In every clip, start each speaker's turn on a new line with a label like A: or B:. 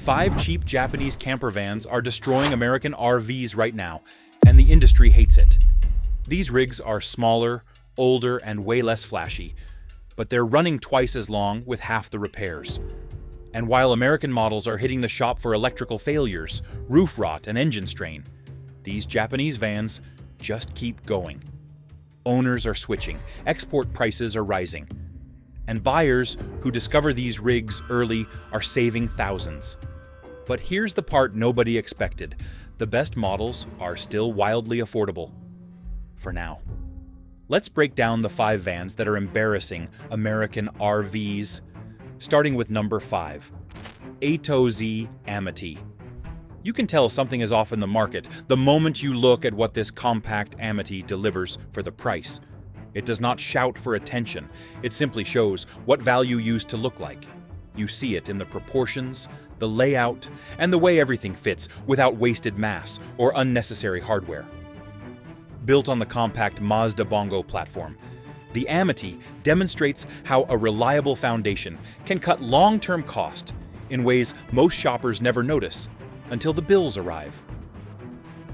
A: 5 cheap Japanese campervans are destroying American RVs right now, and the industry hates it. These rigs are smaller, older, and way less flashy, but they're running twice as long with half the repairs. And while American models are hitting the shop for electrical failures, roof rot, and engine strain, these Japanese vans just keep going. Owners are switching, export prices are rising, and buyers who discover these rigs early are saving thousands. But here's the part nobody expected. The best models are still wildly affordable. For now. Let's break down the 5 vans that are embarrassing American RVs, starting with number 5, AtoZ Amity. You can tell something is off in the market the moment you look at what this compact Amity delivers for the price. It does not shout for attention, it simply shows what value used to look like. You see it in the proportions, the layout, and the way everything fits without wasted mass or unnecessary hardware. Built on the compact Mazda Bongo platform, the Amity demonstrates how a reliable foundation can cut long-term cost in ways most shoppers never notice until the bills arrive.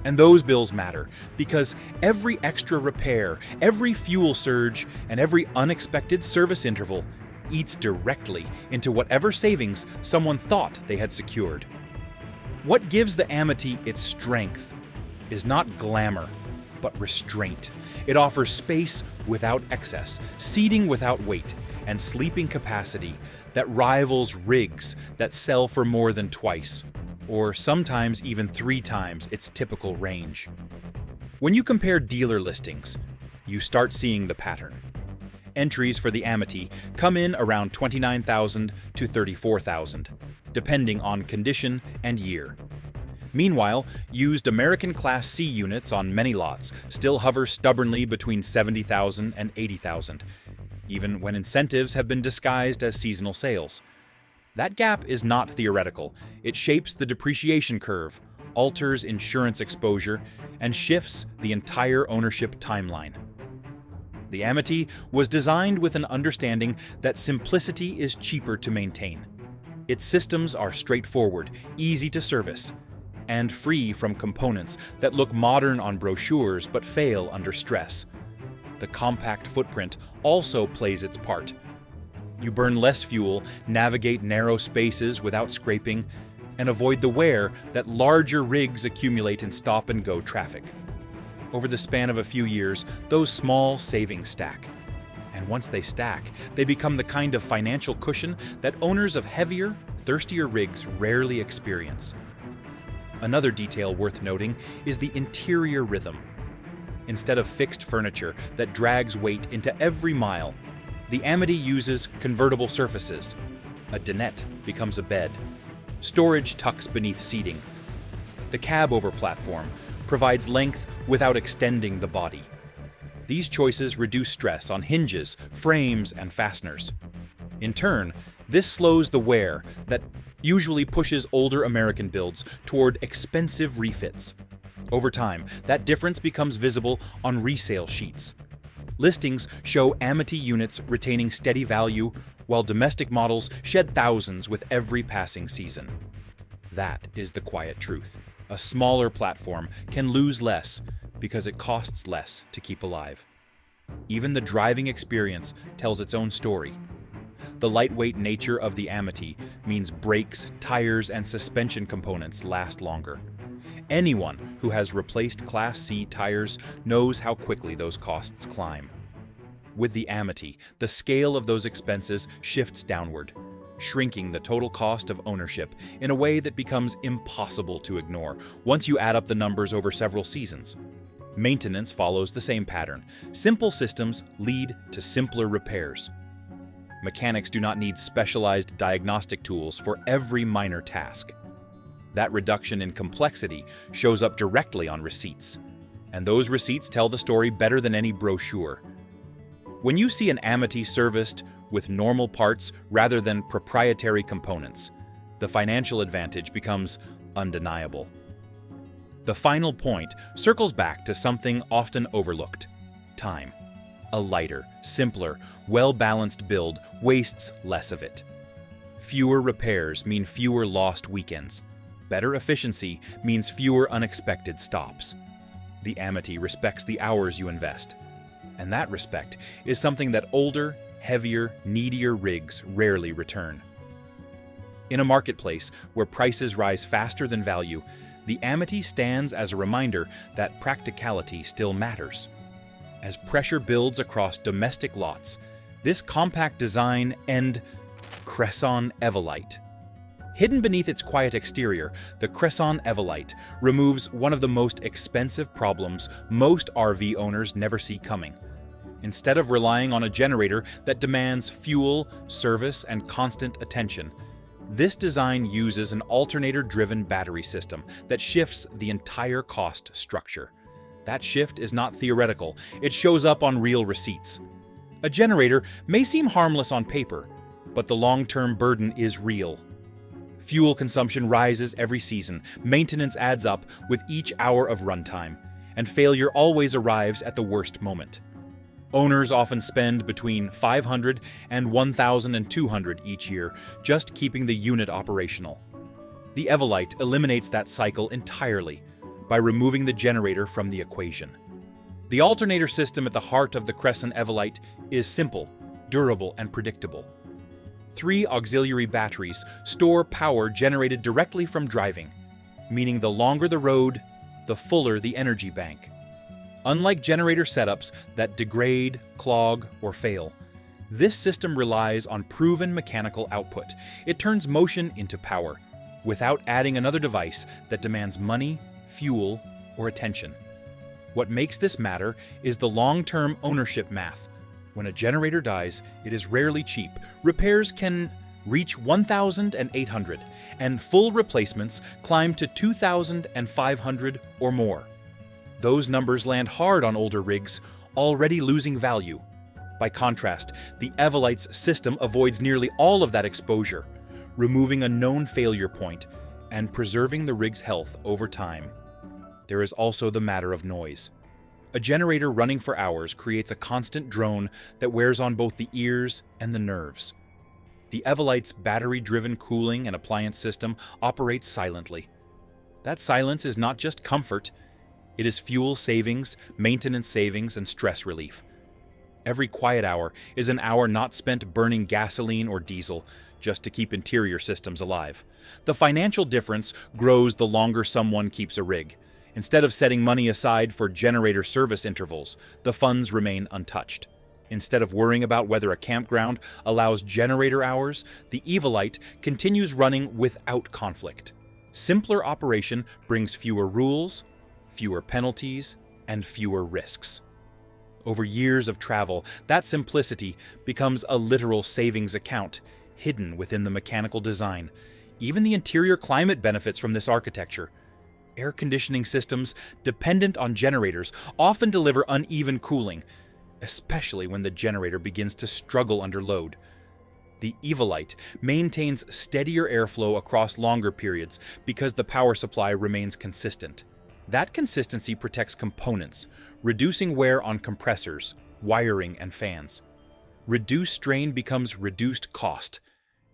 A: And those bills matter because every extra repair, every fuel surge, and every unexpected service interval eats directly into whatever savings someone thought they had secured. What gives the Amity its strength is not glamour, but restraint. It offers space without excess, seating without weight, and sleeping capacity that rivals rigs that sell for more than twice, or sometimes even 3 times its typical range. When you compare dealer listings, you start seeing the pattern. Entries for the Amity come in around $29,000 to $34,000, depending on condition and year. Meanwhile, used American Class C units on many lots still hover stubbornly between $70,000 and $80,000, even when incentives have been disguised as seasonal sales. That gap is not theoretical. It shapes the depreciation curve, alters insurance exposure, and shifts the entire ownership timeline. The Amity was designed with an understanding that simplicity is cheaper to maintain. Its systems are straightforward, easy to service, and free from components that look modern on brochures but fail under stress. The compact footprint also plays its part. You burn less fuel, navigate narrow spaces without scraping, and avoid the wear that larger rigs accumulate in stop-and-go traffic. Over the span of a few years, those small savings stack. And once they stack, they become the kind of financial cushion that owners of heavier, thirstier rigs rarely experience. Another detail worth noting is the interior rhythm. Instead of fixed furniture that drags weight into every mile, the Amity uses convertible surfaces. A dinette becomes a bed. Storage tucks beneath seating. The cab-over platform provides length without extending the body. These choices reduce stress on hinges, frames, and fasteners. In turn, this slows the wear that usually pushes older American builds toward expensive refits. Over time, that difference becomes visible on resale sheets. Listings show Amity units retaining steady value, while domestic models shed thousands with every passing season. That is the quiet truth. A smaller platform can lose less because it costs less to keep alive. Even the driving experience tells its own story. The lightweight nature of the Amity means brakes, tires, and suspension components last longer. Anyone who has replaced Class C tires knows how quickly those costs climb. With the Amity, the scale of those expenses shifts downward, shrinking the total cost of ownership in a way that becomes impossible to ignore once you add up the numbers over several seasons. Maintenance follows the same pattern. Simple systems lead to simpler repairs. Mechanics do not need specialized diagnostic tools for every minor task. That reduction in complexity shows up directly on receipts, and those receipts tell the story better than any brochure. When you see an Amity serviced with normal parts rather than proprietary components, the financial advantage becomes undeniable. The final point circles back to something often overlooked: time. A lighter, simpler, well-balanced build wastes less of it. Fewer repairs mean fewer lost weekends. Better efficiency means fewer unexpected stops. The Amity respects the hours you invest. And that respect is something that older, heavier, needier rigs rarely return. In a marketplace where prices rise faster than value, the Amity stands as a reminder that practicality still matters. As pressure builds across domestic lots, this compact design and Cresant Eveite. Hidden beneath its quiet exterior, the Cresant Eveite removes one of the most expensive problems most RV owners never see coming. Instead of relying on a generator that demands fuel, service, and constant attention, this design uses an alternator-driven battery system that shifts the entire cost structure. That shift is not theoretical, it shows up on real receipts. A generator may seem harmless on paper, but the long-term burden is real. Fuel consumption rises every season, maintenance adds up with each hour of runtime, and failure always arrives at the worst moment. Owners often spend between $500 and $1,200 each year just keeping the unit operational. The Eveite eliminates that cycle entirely by removing the generator from the equation. The alternator system at the heart of the Cresant Eveite is simple, durable, and predictable. 3 auxiliary batteries store power generated directly from driving, meaning the longer the road, the fuller the energy bank. Unlike generator setups that degrade, clog, or fail, this system relies on proven mechanical output. It turns motion into power, without adding another device that demands money, fuel, or attention. What makes this matter is the long-term ownership math. When a generator dies, it is rarely cheap. Repairs can reach $1,800, and full replacements climb to $2,500 or more. Those numbers land hard on older rigs, already losing value. By contrast, the Eveite's system avoids nearly all of that exposure, removing a known failure point and preserving the rig's health over time. There is also the matter of noise. A generator running for hours creates a constant drone that wears on both the ears and the nerves. The Eveite's battery-driven cooling and appliance system operates silently. That silence is not just comfort, it is fuel savings, maintenance savings, and stress relief. Every quiet hour is an hour not spent burning gasoline or diesel just to keep interior systems alive. The financial difference grows the longer someone keeps a rig. Instead of setting money aside for generator service intervals, the funds remain untouched. Instead of worrying about whether a campground allows generator hours, the Eveite continues running without conflict. Simpler operation brings fewer rules, fewer penalties, and fewer risks. Over years of travel, that simplicity becomes a literal savings account, hidden within the mechanical design. Even the interior climate benefits from this architecture. Air conditioning systems dependent on generators often deliver uneven cooling, especially when the generator begins to struggle under load. The Eveite maintains steadier airflow across longer periods because the power supply remains consistent. That consistency protects components, reducing wear on compressors, wiring, and fans. Reduced strain becomes reduced cost,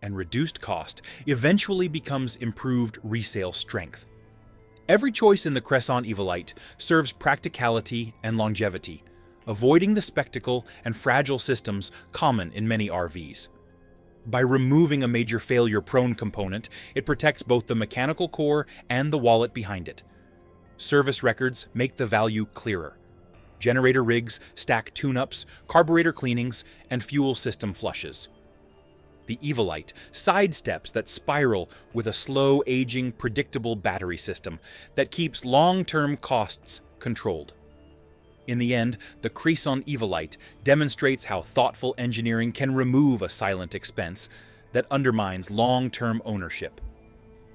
A: and reduced cost eventually becomes improved resale strength. Every choice in the Cresant Eveite serves practicality and longevity, avoiding the spectacle and fragile systems common in many RVs. By removing a major failure-prone component, it protects both the mechanical core and the wallet behind it. Service records make the value clearer. Generator rigs stack tune-ups, carburetor cleanings, and fuel system flushes. The Eveite sidesteps that spiral with a slow-aging, predictable battery system that keeps long-term costs controlled. In the end, the Cresant Eveite demonstrates how thoughtful engineering can remove a silent expense that undermines long-term ownership.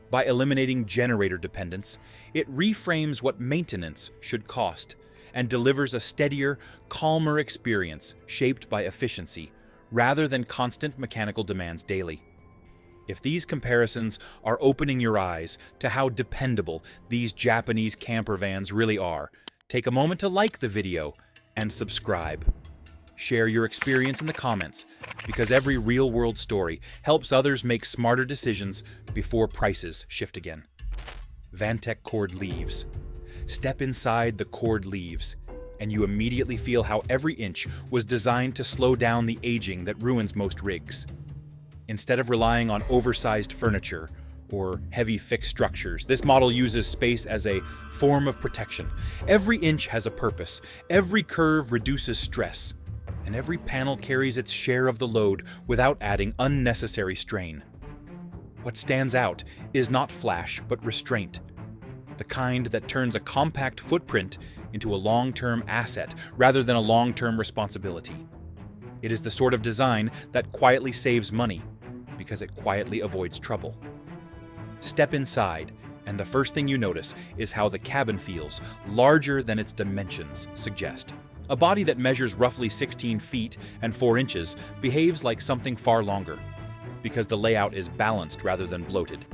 A: By eliminating generator dependence, it reframes what maintenance should cost and delivers a steadier, calmer experience shaped by efficiency rather than constant mechanical demands daily. If these comparisons are opening your eyes to how dependable these Japanese campervans really are, take a moment to like the video and subscribe. Share your experience in the comments, because every real-world story helps others make smarter decisions before prices shift again. Vantech Cord Leaves. Step inside the cord leaves, and you immediately feel how every inch was designed to slow down the aging that ruins most rigs. Instead of relying on oversized furniture or heavy fixed structures, this model uses space as a form of protection. Every inch has a purpose, every curve reduces stress, and every panel carries its share of the load without adding unnecessary strain. What stands out is not flash, but restraint. The kind that turns a compact footprint into a long-term asset rather than a long-term responsibility. It is the sort of design that quietly saves money because it quietly avoids trouble. Step inside, and the first thing you notice is how the cabin feels, larger than its dimensions suggest. A body that measures roughly 16 feet and 4 inches behaves like something far longer, because the layout is balanced rather than bloated.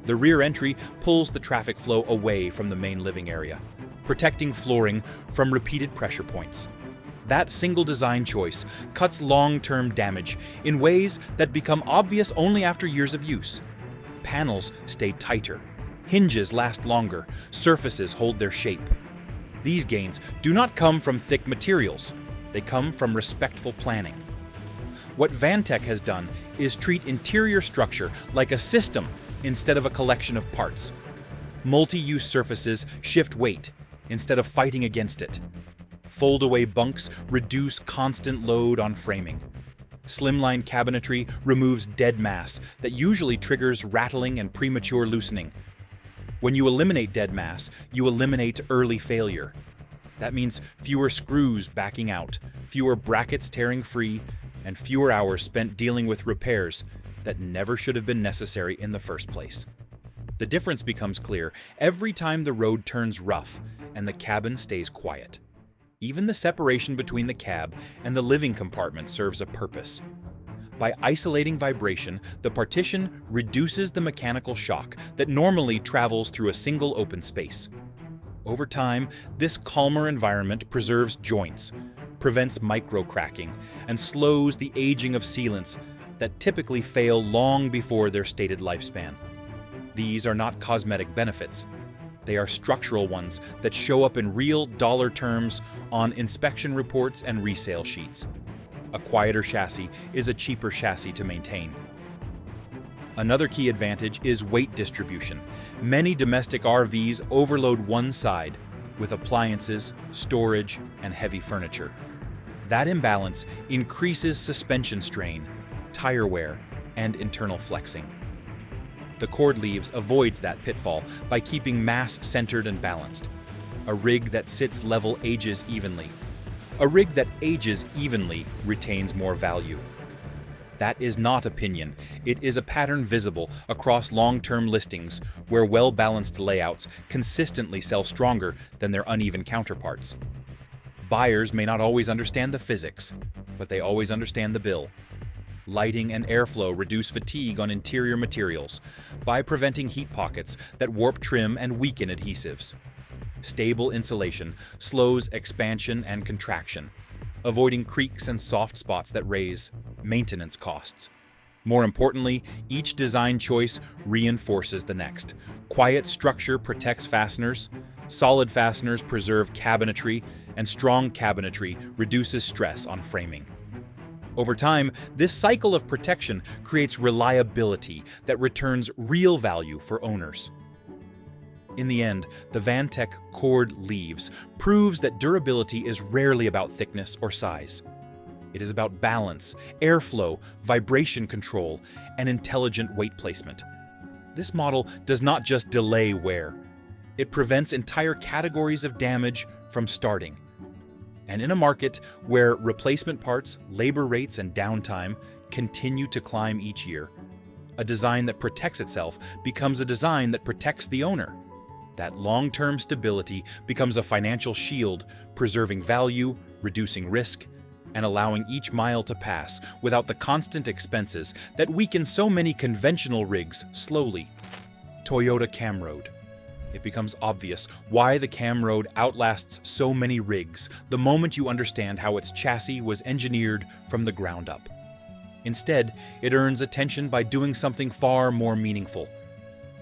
A: The rear entry pulls the traffic flow away from the main living area, protecting flooring from repeated pressure points. That single design choice cuts long-term damage in ways that become obvious only after years of use. Panels stay tighter, hinges last longer, surfaces hold their shape. These gains do not come from thick materials, they come from respectful planning. What Vantech has done is treat interior structure like a system instead of a collection of parts. Multi-use surfaces shift weight instead of fighting against it. Fold-away bunks reduce constant load on framing. Slimline cabinetry removes dead mass that usually triggers rattling and premature loosening. When you eliminate dead mass, you eliminate early failure. That means fewer screws backing out, fewer brackets tearing free, and fewer hours spent dealing with repairs that never should have been necessary in the first place. The difference becomes clear every time the road turns rough and the cabin stays quiet. Even the separation between the cab and the living compartment serves a purpose. By isolating vibration, the partition reduces the mechanical shock that normally travels through a single open space. Over time, this calmer environment preserves joints, prevents micro-cracking, and slows the aging of sealants that typically fail long before their stated lifespan. These are not cosmetic benefits. They are structural ones that show up in real dollar terms on inspection reports and resale sheets. A quieter chassis is a cheaper chassis to maintain. Another key advantage is weight distribution. Many domestic RVs overload one side with appliances, storage, and heavy furniture. That imbalance increases suspension strain, tire wear, and internal flexing. The Cord Leaves avoids that pitfall by keeping mass centered and balanced. A rig that sits level ages evenly. A rig that ages evenly retains more value. That is not opinion. It is a pattern visible across long-term listings where well-balanced layouts consistently sell stronger than their uneven counterparts. Buyers may not always understand the physics, but they always understand the bill. Lighting and airflow reduce fatigue on interior materials by preventing heat pockets that warp trim and weaken adhesives. Stable insulation slows expansion and contraction, avoiding creaks and soft spots that raise maintenance costs. More importantly, each design choice reinforces the next. Quiet structure protects fasteners, solid fasteners preserve cabinetry, and strong cabinetry reduces stress on framing. Over time, this cycle of protection creates reliability that returns real value for owners. In the end, the Vantech Cord Leaves proves that durability is rarely about thickness or size. It is about balance, airflow, vibration control, and intelligent weight placement. This model does not just delay wear. It prevents entire categories of damage from starting. And in a market where replacement parts, labor rates, and downtime continue to climb each year, a design that protects itself becomes a design that protects the owner. That long-term stability becomes a financial shield, preserving value, reducing risk, and allowing each mile to pass without the constant expenses that weaken so many conventional rigs slowly. Toyota Camroad. It becomes obvious why the Camroad outlasts so many rigs the moment you understand how its chassis was engineered from the ground up. Instead, it earns attention by doing something far more meaningful.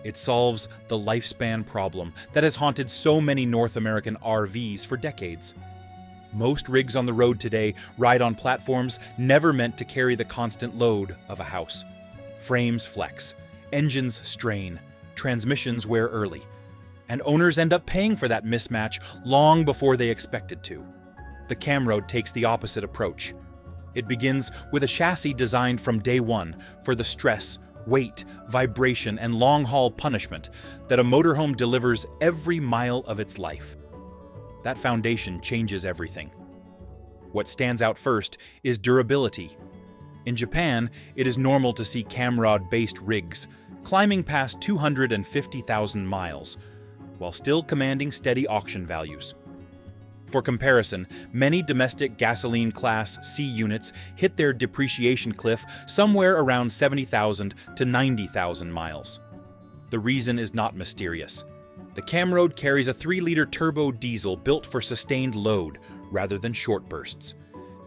A: It solves the lifespan problem that has haunted so many North American RVs for decades. Most rigs on the road today ride on platforms never meant to carry the constant load of a house. Frames flex, engines strain, transmissions wear early, and owners end up paying for that mismatch long before they expected to. The Camroad takes the opposite approach. It begins with a chassis designed from day one for the stress, weight, vibration, and long-haul punishment that a motorhome delivers every mile of its life. That foundation changes everything. What stands out first is durability. In Japan, it is normal to see Camroad-based rigs climbing past 250,000 miles, while still commanding steady auction values. For comparison, many domestic gasoline-class C units hit their depreciation cliff somewhere around 70,000 to 90,000 miles. The reason is not mysterious. The Camroad carries a 3-liter turbo diesel built for sustained load rather than short bursts.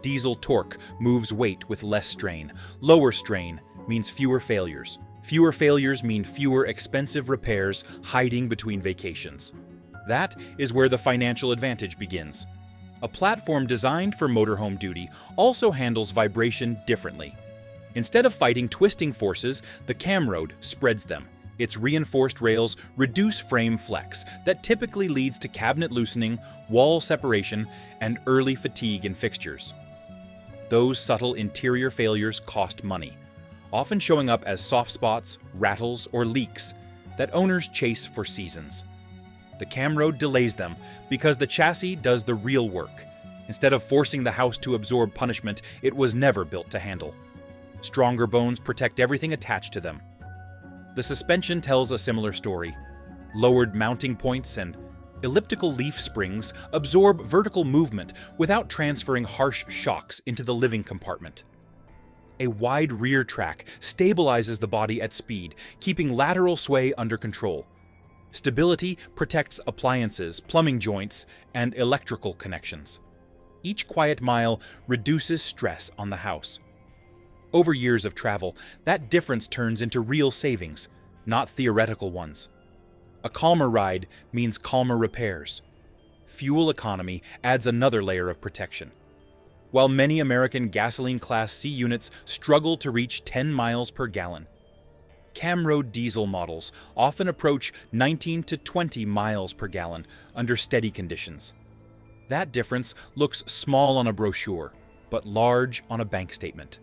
A: Diesel torque moves weight with less strain. Lower strain means fewer failures. Fewer failures mean fewer expensive repairs hiding between vacations. That is where the financial advantage begins. A platform designed for motorhome duty also handles vibration differently. Instead of fighting twisting forces, the Camroad spreads them. Its reinforced rails reduce frame flex that typically leads to cabinet loosening, wall separation, and early fatigue in fixtures. Those subtle interior failures cost money, often showing up as soft spots, rattles, or leaks that owners chase for seasons. The Camroad delays them because the chassis does the real work. Instead of forcing the house to absorb punishment it was never built to handle. Stronger bones protect everything attached to them. The suspension tells a similar story. Lowered mounting points and elliptical leaf springs absorb vertical movement without transferring harsh shocks into the living compartment. A wide rear track stabilizes the body at speed, keeping lateral sway under control. Stability protects appliances, plumbing joints, and electrical connections. Each quiet mile reduces stress on the house. Over years of travel, that difference turns into real savings, not theoretical ones. A calmer ride means calmer repairs. Fuel economy adds another layer of protection. While many American gasoline-class C units struggle to reach 10 miles per gallon, Camroad diesel models often approach 19 to 20 miles per gallon under steady conditions. That difference looks small on a brochure, but large on a bank statement.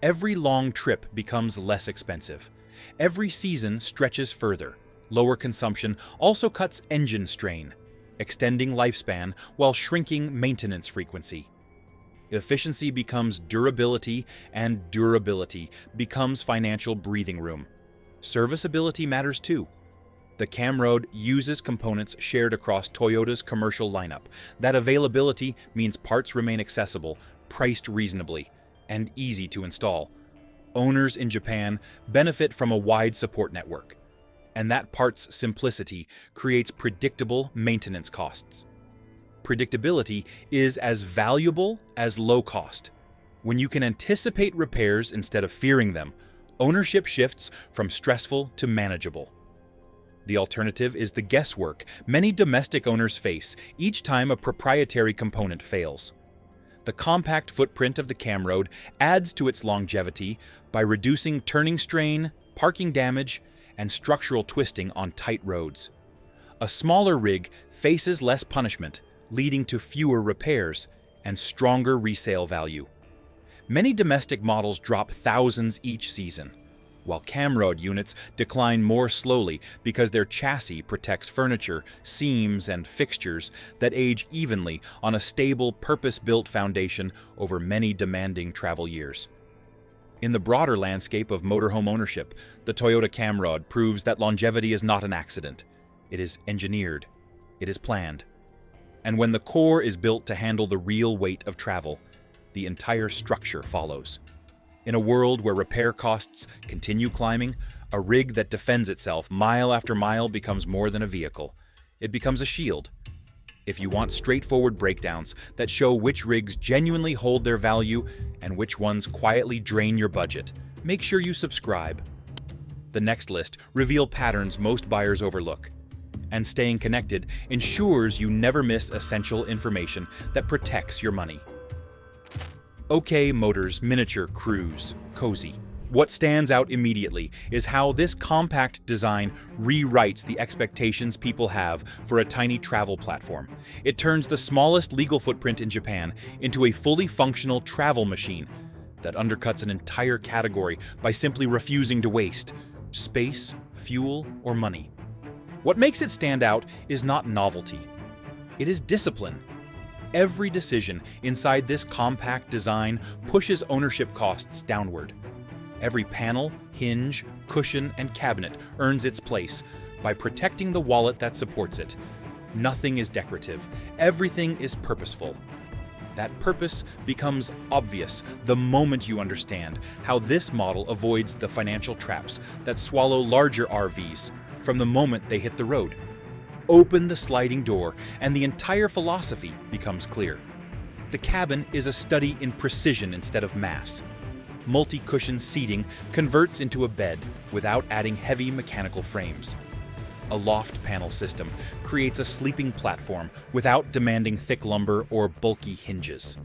A: Every long trip becomes less expensive. Every season stretches further. Lower consumption also cuts engine strain, extending lifespan while shrinking maintenance frequency. Efficiency becomes durability, and durability becomes financial breathing room. Serviceability matters too. The Camroad uses components shared across Toyota's commercial lineup. That availability means parts remain accessible, priced reasonably, and easy to install. Owners in Japan benefit from a wide support network, and that part's simplicity creates predictable maintenance costs. Predictability is as valuable as low cost. When you can anticipate repairs instead of fearing them, ownership shifts from stressful to manageable. The alternative is the guesswork many domestic owners face each time a proprietary component fails. The compact footprint of the Camroad adds to its longevity by reducing turning strain, parking damage, and structural twisting on tight roads. A smaller rig faces less punishment, leading to fewer repairs and stronger resale value. Many domestic models drop thousands each season, while Camroad units decline more slowly because their chassis protects furniture, seams, and fixtures that age evenly on a stable, purpose-built foundation over many demanding travel years. In the broader landscape of motorhome ownership, the Toyota Camroad proves that longevity is not an accident. It is engineered. It is planned. And when the core is built to handle the real weight of travel, the entire structure follows. In a world where repair costs continue climbing, a rig that defends itself mile after mile becomes more than a vehicle. It becomes a shield. If you want straightforward breakdowns that show which rigs genuinely hold their value and which ones quietly drain your budget, make sure you subscribe. The next list reveals patterns most buyers overlook. And staying connected ensures you never miss essential information that protects your money. OK Motors Miniature Cruise Cozy. What stands out immediately is how this compact design rewrites the expectations people have for a tiny travel platform. It turns the smallest legal footprint in Japan into a fully functional travel machine that undercuts an entire category by simply refusing to waste space, fuel, or money. What makes it stand out is not novelty. It is discipline. Every decision inside this compact design pushes ownership costs downward. Every panel, hinge, cushion, and cabinet earns its place by protecting the wallet that supports it. Nothing is decorative. Everything is purposeful. That purpose becomes obvious the moment you understand how this model avoids the financial traps that swallow larger RVs from the moment they hit the road. Open the sliding door, and the entire philosophy becomes clear. The cabin is a study in precision instead of mass. Multi-cushion seating converts into a bed without adding heavy mechanical frames. A loft panel system creates a sleeping platform without demanding thick lumber or bulky hinges.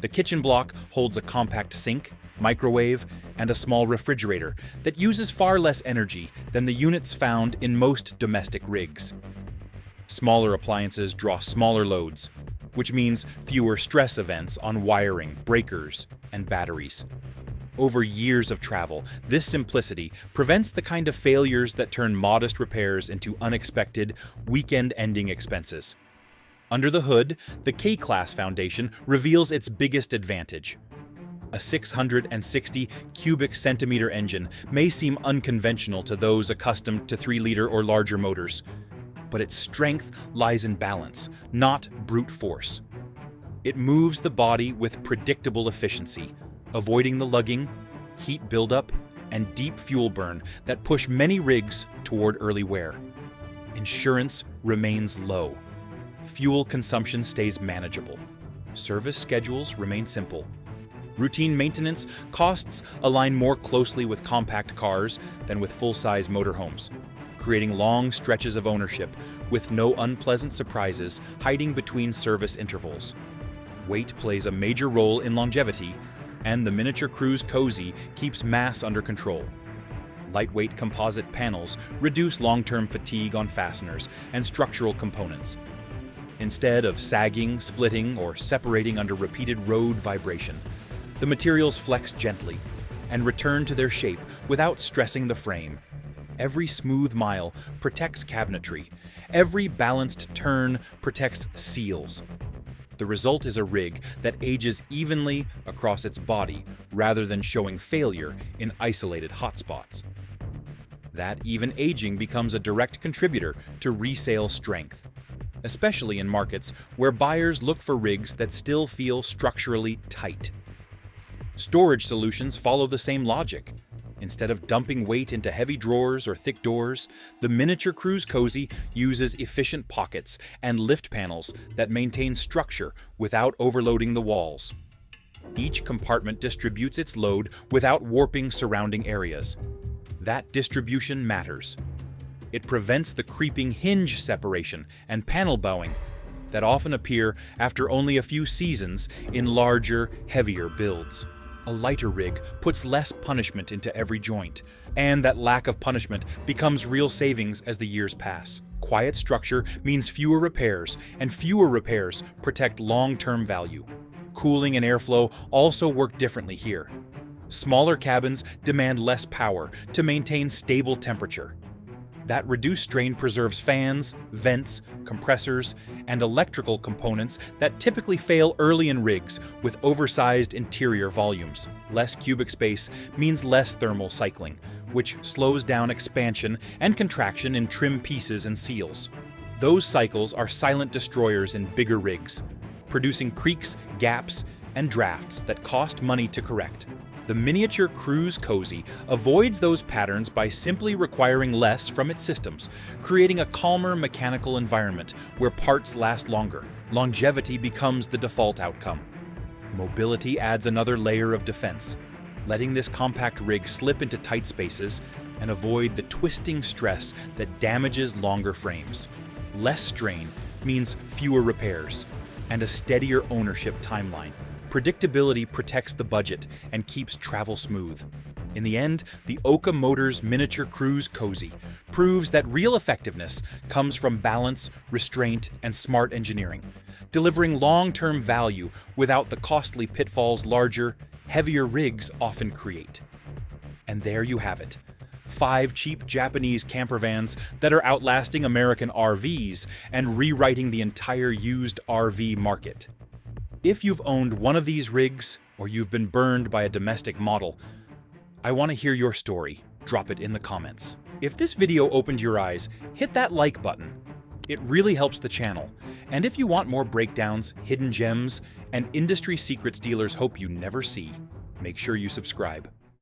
A: The kitchen block holds a compact sink, microwave, and a small refrigerator that uses far less energy than the units found in most domestic rigs. Smaller appliances draw smaller loads, which means fewer stress events on wiring, breakers, and batteries. Over years of travel, this simplicity prevents the kind of failures that turn modest repairs into unexpected, weekend-ending expenses. Under the hood, the K-Class Foundation reveals its biggest advantage. A 660 cubic centimeter engine may seem unconventional to those accustomed to 3-liter or larger motors, but its strength lies in balance, not brute force. It moves the body with predictable efficiency, avoiding the lugging, heat buildup, and deep fuel burn that push many rigs toward early wear. Insurance remains low. Fuel consumption stays manageable. Service schedules remain simple. Routine maintenance costs align more closely with compact cars than with full-size motorhomes, creating long stretches of ownership with no unpleasant surprises hiding between service intervals. Weight plays a major role in longevity, and the Miniature Cruise Cozy keeps mass under control. Lightweight composite panels reduce long-term fatigue on fasteners and structural components. Instead of sagging, splitting, or separating under repeated road vibration, the materials flex gently and return to their shape without stressing the frame. Every smooth mile protects cabinetry. Every balanced turn protects seals. The result is a rig that ages evenly across its body rather than showing failure in isolated hotspots. That even aging becomes a direct contributor to resale strength, especially in markets where buyers look for rigs that still feel structurally tight. Storage solutions follow the same logic. Instead of dumping weight into heavy drawers or thick doors, the Miniature Cruise Cozy uses efficient pockets and lift panels that maintain structure without overloading the walls. Each compartment distributes its load without warping surrounding areas. That distribution matters. It prevents the creeping hinge separation and panel bowing that often appear after only a few seasons in larger, heavier builds. A lighter rig puts less punishment into every joint, and that lack of punishment becomes real savings as the years pass. Quiet structure means fewer repairs, and fewer repairs protect long-term value. Cooling and airflow also work differently here. Smaller cabins demand less power to maintain stable temperature. That reduced strain preserves fans, vents, compressors, and electrical components that typically fail early in rigs with oversized interior volumes. Less cubic space means less thermal cycling, which slows down expansion and contraction in trim pieces and seals. Those cycles are silent destroyers in bigger rigs, producing creaks, gaps, and drafts that cost money to correct. The miniature cruise cozy avoids those patterns by simply requiring less from its systems, creating a calmer mechanical environment where parts last longer. Longevity becomes the default outcome. Mobility adds another layer of defense, letting this compact rig slip into tight spaces and avoid the twisting stress that damages longer frames. Less strain means fewer repairs and a steadier ownership timeline. Predictability protects the budget and keeps travel smooth. In the end, the Oka Motors Miniature Cruise Cozy proves that real effectiveness comes from balance, restraint, and smart engineering, delivering long-term value without the costly pitfalls larger, heavier rigs often create. And there you have it. 5 cheap Japanese campervans that are outlasting American RVs and rewriting the entire used RV market. If you've owned one of these rigs, or you've been burned by a domestic model, I want to hear your story. Drop it in the comments. If this video opened your eyes, hit that like button. It really helps the channel. And if you want more breakdowns, hidden gems, and industry secrets dealers hope you never see, make sure you subscribe.